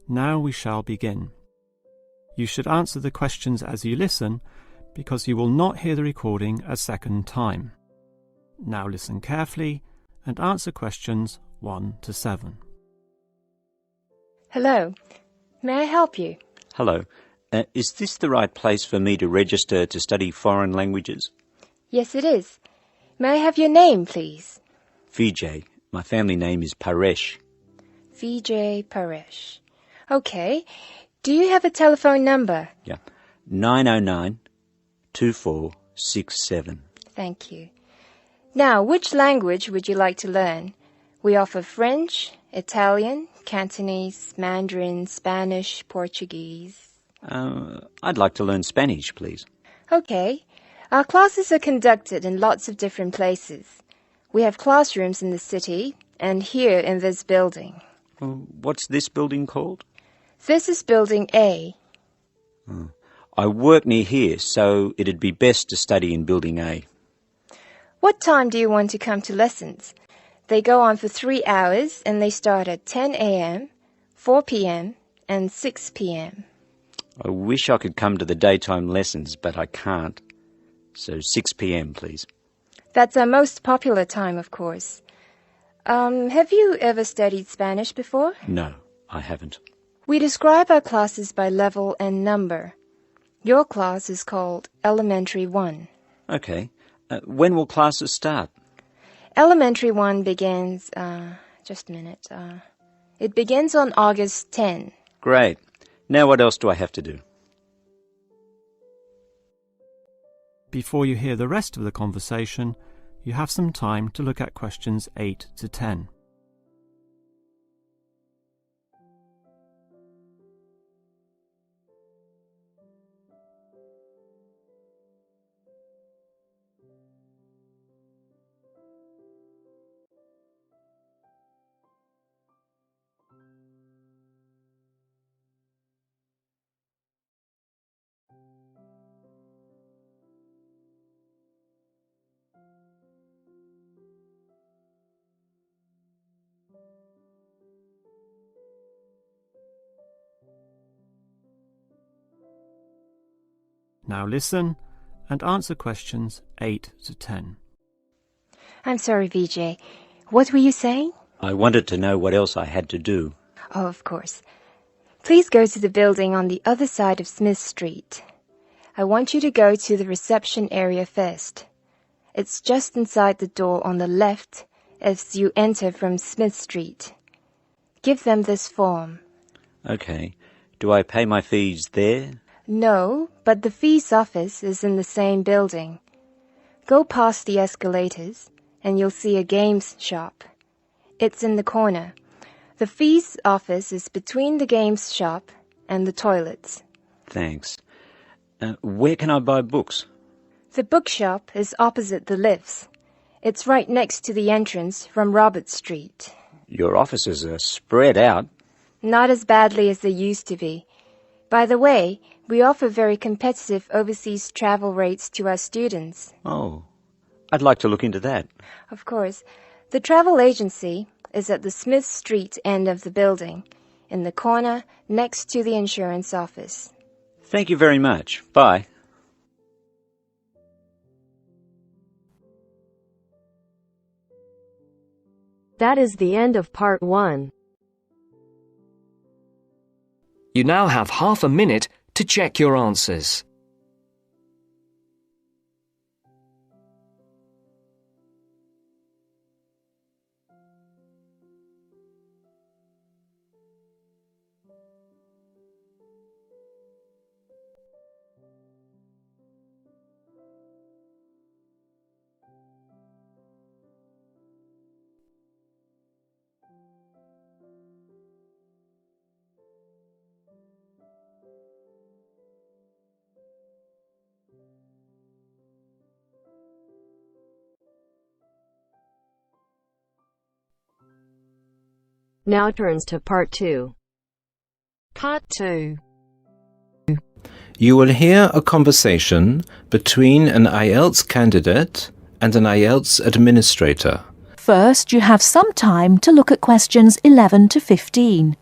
Now we shall begin. You should answer the questions as you listen, because you will not hear the recording a second time. Now listen carefully and answer questions 1 to 7. Hello. May I help you? Hello. Is this the right place for me to register to study foreign languages? Yes, it is. May I have your name, please? Vijay. My family name is Paresh. Vijay Paresh. Okay. Do you have a telephone number? Yeah. 909-2467. Thank you. Now, which language would you like to learn? We offer French, Italian, Cantonese, Mandarin, Spanish, Portuguese. I'd like to learn Spanish, please. Okay. Our classes are conducted in lots of different places. We have classrooms in the city and here in this building. What's this building called? This is Building A. I work near here, so it'd be best to study in Building A. What time do you want to come to lessons? They go on for 3 hours and they start at 10 a.m., 4 p.m. and 6 p.m. I wish I could come to the daytime lessons, but I can't. So 6 p.m, please. That's our most popular time, of course. Have you ever studied Spanish before? No, I haven't. We describe our classes by level and number. Your class is called Elementary 1. Okay. When will classes start? Elementary 1 begins, just a minute. It begins on August 10. Great. Now what else do I have to do? Before you hear the rest of the conversation, you have some time to look at questions 8 to 10. Now listen and answer questions 8 to 10. I'm sorry, Vijay. What were you saying? I wanted to know what else I had to do. Oh, of course. Please go to the building on the other side of Smith Street. I want you to go to the reception area first. It's just inside the door on the left as you enter from Smith Street. Give them this form. Okay. Do I pay my fees there? No, but the fees office is in the same building. Go past the escalators and you'll see a games shop. It's in the corner. The fees office is between the games shop and the toilets. Thanks. Where can I buy books? The bookshop is opposite the lifts. It's right next to the entrance from Robert Street. Your offices are spread out. Not as badly as they used to be. By the way, we offer very competitive overseas travel rates to our students. Oh, I'd like to look into that. Of course. The travel agency is at the Smith Street end of the building, in the corner next to the insurance office. Thank you very much. Bye. That is the end of part 1. You now have half a minute to check your answers. Now turns to part 2. Part 2. You will hear a conversation between an IELTS candidate and an IELTS administrator. First, you have some time to look at questions 11 to 15.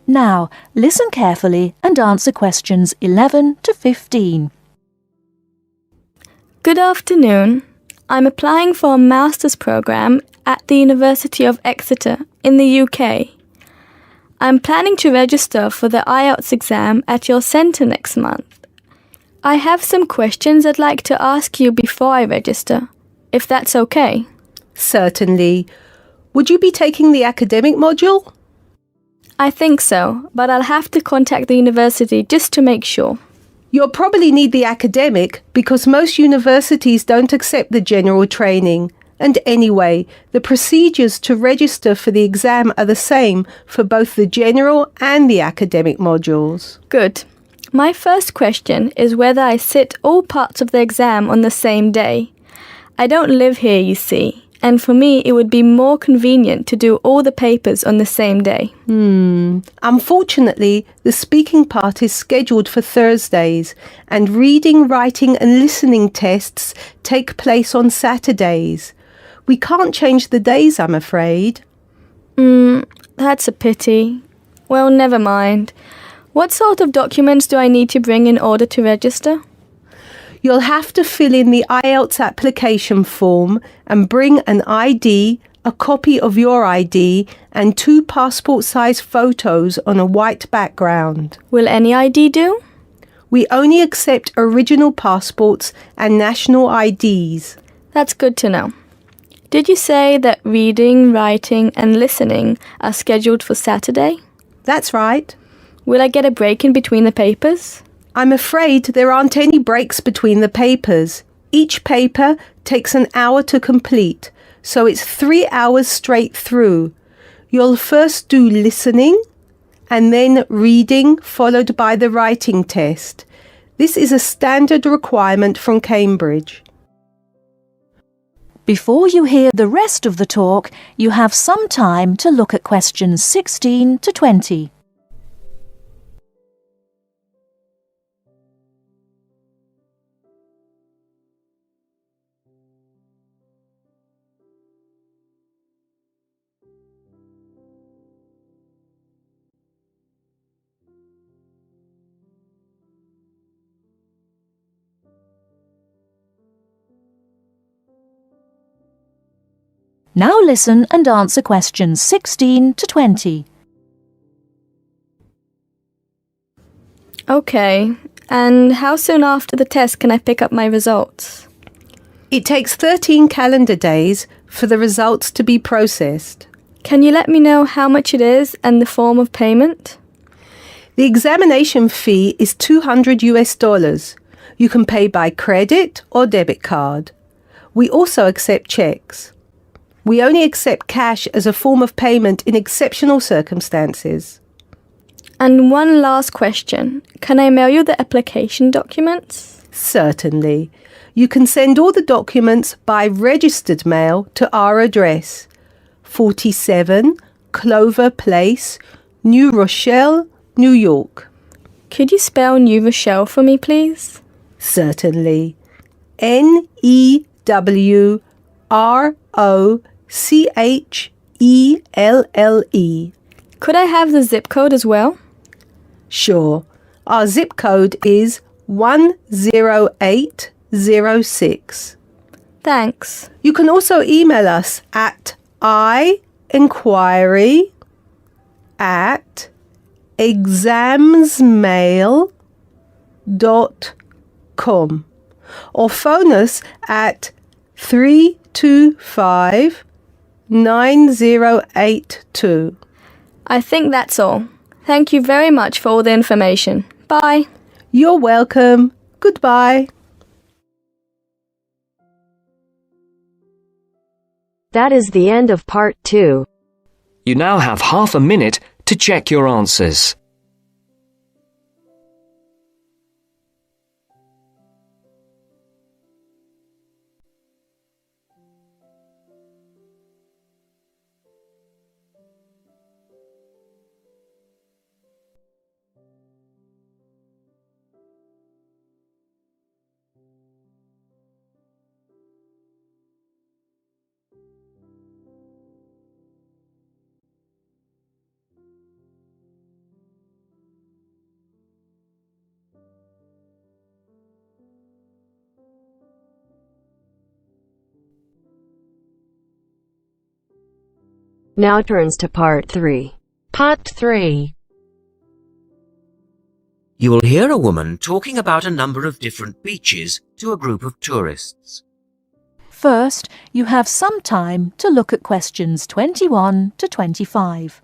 Now, listen carefully and answer questions 11 to 15. Good afternoon. I'm applying for a master's program at the University of Exeter in the UK. I'm planning to register for the IELTS exam at your centre next month. I have some questions I'd like to ask you before I register, if that's okay. Certainly. Would you be taking the academic module? I think so, but I'll have to contact the university just to make sure. You'll probably need the academic because most universities don't accept the general training. And anyway, the procedures to register for the exam are the same for both the general and the academic modules. Good. My first question is whether I sit all parts of the exam on the same day. I don't live here, you see, and for me it would be more convenient to do all the papers on the same day. Unfortunately, the speaking part is scheduled for Thursdays, and reading, writing and listening tests take place on Saturdays. We can't change the days, I'm afraid. That's a pity. Well, never mind. What sort of documents do I need to bring in order to register? You'll have to fill in the IELTS application form and bring an ID, a copy of your ID, and 2 passport-size photos on a white background. Will any ID do? We only accept original passports and national IDs. That's good to know. Did you say that reading, writing and listening are scheduled for Saturday? That's right. Will I get a break in between the papers? I'm afraid there aren't any breaks between the papers. Each paper takes an hour to complete, so it's 3 hours straight through. You'll first do listening and then reading, followed by the writing test. This is a standard requirement from Cambridge. Before you hear the rest of the talk, you have some time to look at questions 16 to 20. Now listen and answer questions 16 to 20. Okay, and how soon after the test can I pick up my results? It takes 13 calendar days for the results to be processed. Can you let me know how much it is and the form of payment? The examination fee is $200. You can pay by credit or debit card. We also accept checks. We only accept cash as a form of payment in exceptional circumstances. And one last question. Can I mail you the application documents? Certainly. You can send all the documents by registered mail to our address, 47 Clover Place, New Rochelle, New York. Could you spell New Rochelle for me, please? Certainly. Newrochle. Could I have the zip code as well? Sure. Our zip code is 10806. Thanks. You can also email us at inquiry@examsmail.com or phone us at 325-9082. I think that's all. Thank you very much for all the information. Bye. You're welcome. Goodbye. That is the end of part 2. You now have half a minute to check your answers. Now turns to part 3. Part 3. You will hear a woman talking about a number of different beaches to a group of tourists. First, you have some time to look at questions 21 to 25.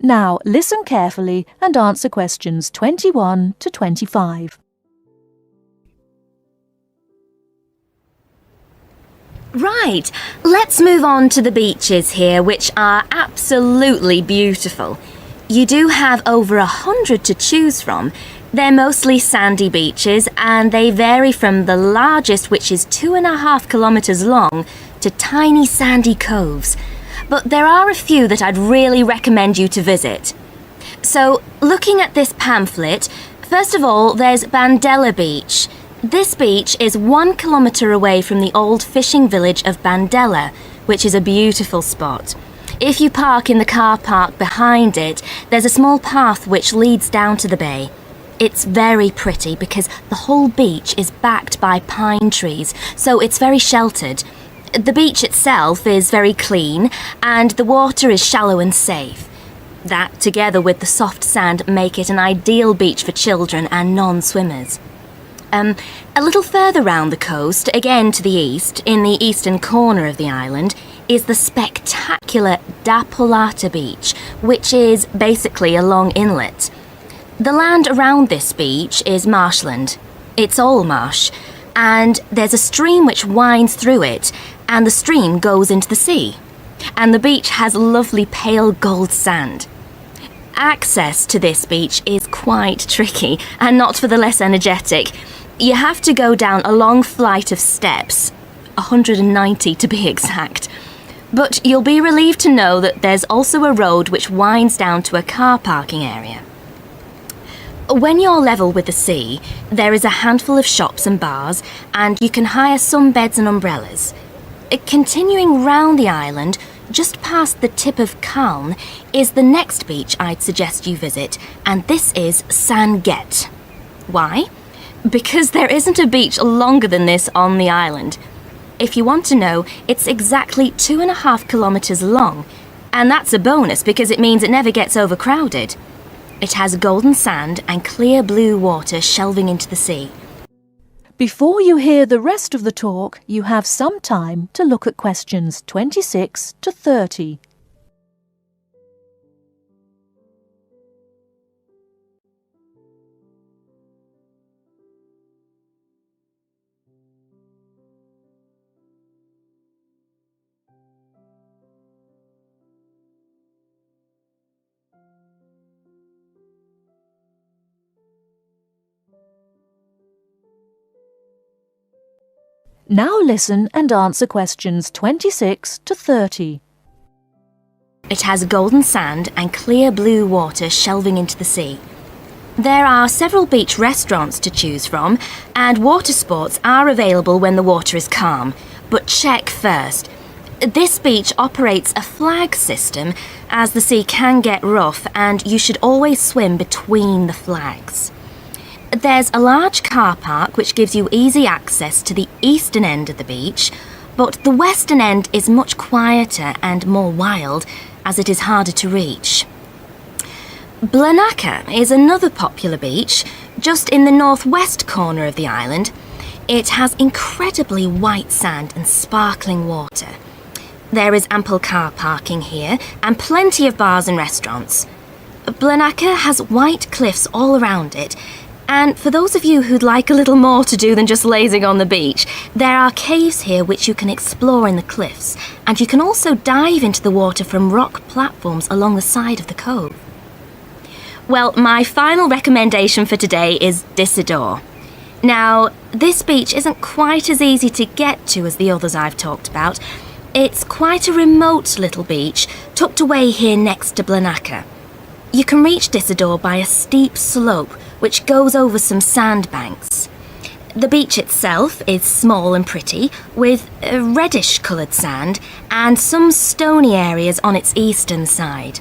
Now, listen carefully and answer questions 21 to 25. Right, let's move on to the beaches here, which are absolutely beautiful. You do have over 100 to choose from. They're mostly sandy beaches and they vary from the largest, which is 2.5 kilometres long, to tiny sandy coves. But there are a few that I'd really recommend you to visit. So, looking at this pamphlet, first of all, there's Bandella Beach. This beach is 1 kilometre away from the old fishing village of Bandella, which is a beautiful spot. If you park in the car park behind it, there's a small path which leads down to the bay. It's very pretty because the whole beach is backed by pine trees, so it's very sheltered. The beach itself is very clean and the water is shallow and safe. That, together with the soft sand, make it an ideal beach for children and non-swimmers. A little further round the coast, again to the east, in the eastern corner of the island, is the spectacular Da Polata Beach, which is basically a long inlet. The land around this beach is marshland. It's all marsh, and there's a stream which winds through it, and the stream goes into the sea. And the beach has lovely pale gold sand. Access to this beach is quite tricky, and not for the less energetic. You have to go down a long flight of steps, 190 to be exact. But you'll be relieved to know that there's also a road which winds down to a car parking area. When you're level with the sea, there is a handful of shops and bars, and you can hire some beds and umbrellas. Continuing round the island, just past the tip of Calne, is the next beach I'd suggest you visit, and this is San Get. Why? Because there isn't a beach longer than this on the island. If you want to know, it's exactly 2.5 kilometres long, and that's a bonus because it means it never gets overcrowded. It has golden sand and clear blue water shelving into the sea. Before you hear the rest of the talk, you have some time to look at questions 26 to 30. Now listen and answer questions 26 to 30. It has golden sand and clear blue water shelving into the sea. There are several beach restaurants to choose from, and water sports are available when the water is calm. But check first. This beach operates a flag system, as the sea can get rough, and you should always swim between the flags. There's a large car park which gives you easy access to the eastern end of the beach, but the western end is much quieter and more wild, as it is harder to reach. Blanaka is another popular beach, just in the northwest corner of the island. It has incredibly white sand and sparkling water. There is ample car parking here and plenty of bars and restaurants. Blanaka has white cliffs all around it, and for those of you who'd like a little more to do than just lazing on the beach, there are caves here which you can explore in the cliffs, and you can also dive into the water from rock platforms along the side of the cove. Well, my final recommendation for today is Disidor. Now, this beach isn't quite as easy to get to as the others I've talked about. It's quite a remote little beach, tucked away here next to Blanaka. You can reach Disidor by a steep slope, which goes over some sandbanks. The beach itself is small and pretty, with a reddish-coloured sand and some stony areas on its eastern side.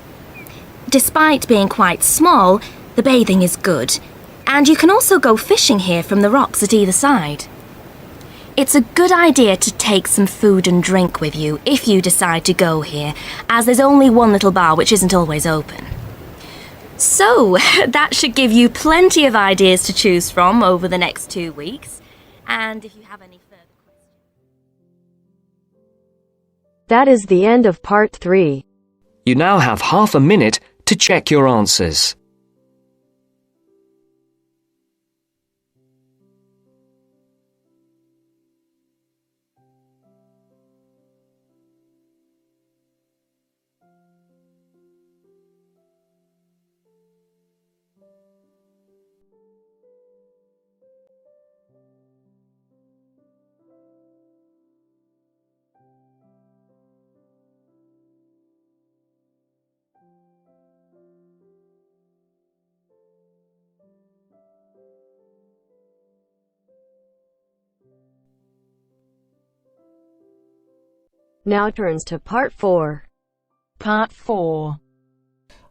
Despite being quite small, the bathing is good, and you can also go fishing here from the rocks at either side. It's a good idea to take some food and drink with you if you decide to go here, as there's only one little bar which isn't always open. So, that should give you plenty of ideas to choose from over the next 2 weeks. And if you have any further questions... That is the end of part 3. You now have half a minute to check your answers. Now turns to part 4. Part 4.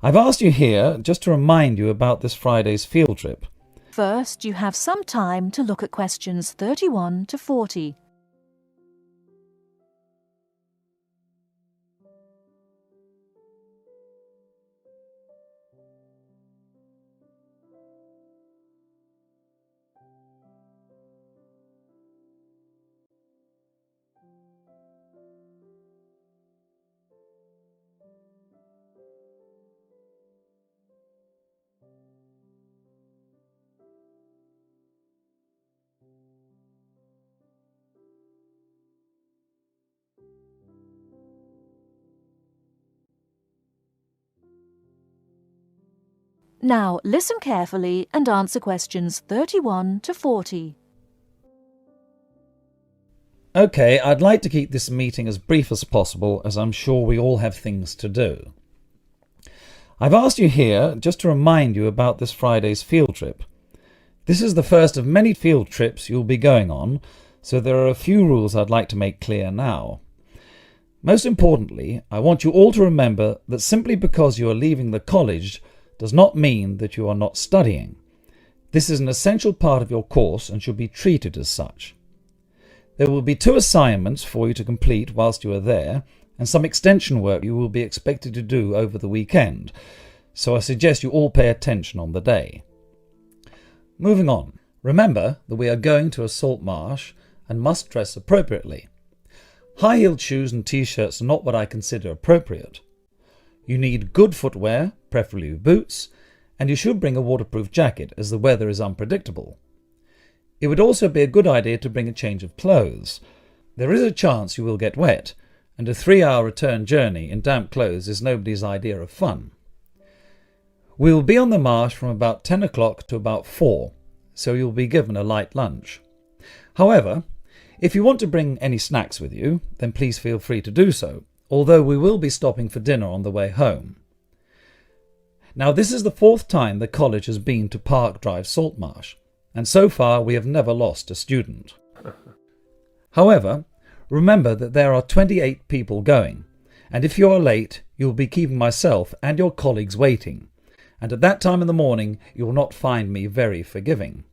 I've asked you here just to remind you about this Friday's field trip. First, you have some time to look at questions 31 to 40. Now listen carefully and answer questions 31 to 40. OK, I'd like to keep this meeting as brief as possible, as I'm sure we all have things to do. I've asked you here just to remind you about this Friday's field trip. This is the first of many field trips you'll be going on, so there are a few rules I'd like to make clear now. Most importantly, I want you all to remember that simply because you are leaving the college does not mean that you are not studying. This is an essential part of your course and should be treated as such. There will be 2 assignments for you to complete whilst you are there, and some extension work you will be expected to do over the weekend, so I suggest you all pay attention on the day. Moving on, remember that we are going to a salt marsh and must dress appropriately. High-heeled shoes and t-shirts are not what I consider appropriate. You need good footwear, preferably boots, and you should bring a waterproof jacket as the weather is unpredictable. It would also be a good idea to bring a change of clothes. There is a chance you will get wet, and a 3-hour return journey in damp clothes is nobody's idea of fun. We will be on the marsh from about 10 o'clock to about 4, so you'll be given a light lunch. However, if you want to bring any snacks with you, then please feel free to do so, although we will be stopping for dinner on the way home. Now, this is the 4th time the college has been to Park Drive Saltmarsh, and so far we have never lost a student. However, remember that there are 28 people going, and if you are late, you will be keeping myself and your colleagues waiting, and at that time in the morning you will not find me very forgiving.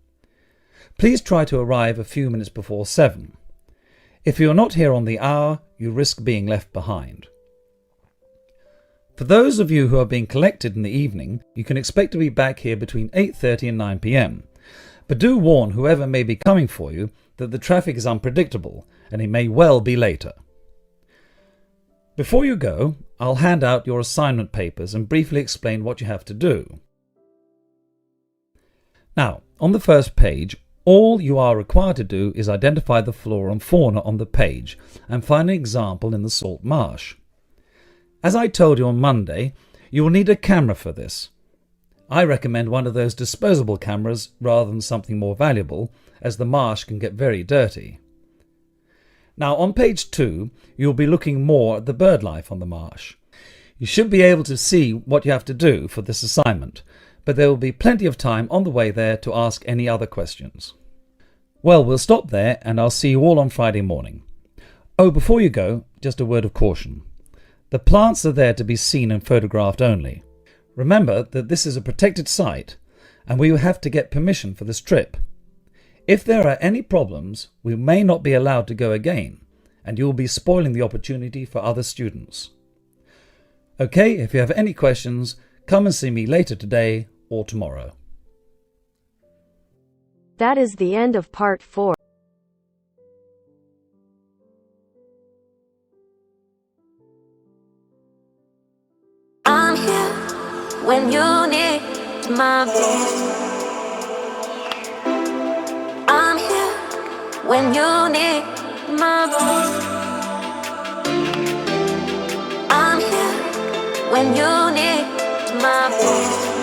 Please try to arrive a few minutes before 7. If you are not here on the hour, you risk being left behind. For those of you who are being collected in the evening, you can expect to be back here between 8:30 and 9 p.m. But do warn whoever may be coming for you that the traffic is unpredictable and it may well be later. Before you go, I'll hand out your assignment papers and briefly explain what you have to do. Now, on the first page, all you are required to do is identify the flora and fauna on the page and find an example in the salt marsh. As I told you on Monday, you will need a camera for this. I recommend one of those disposable cameras rather than something more valuable, as the marsh can get very dirty. Now on page 2, you'll be looking more at the bird life on the marsh. You should be able to see what you have to do for this assignment, but there will be plenty of time on the way there to ask any other questions. Well, we'll stop there and I'll see you all on Friday morning. Oh, before you go, just a word of caution. The plants are there to be seen and photographed only. Remember that this is a protected site and we will have to get permission for this trip. If there are any problems, we may not be allowed to go again, and you will be spoiling the opportunity for other students. Okay, if you have any questions, come and see me later today or tomorrow. That is the end of part 4. I'm here when you need my voice. I'm here when you need my voice. I'm here when you need my voice.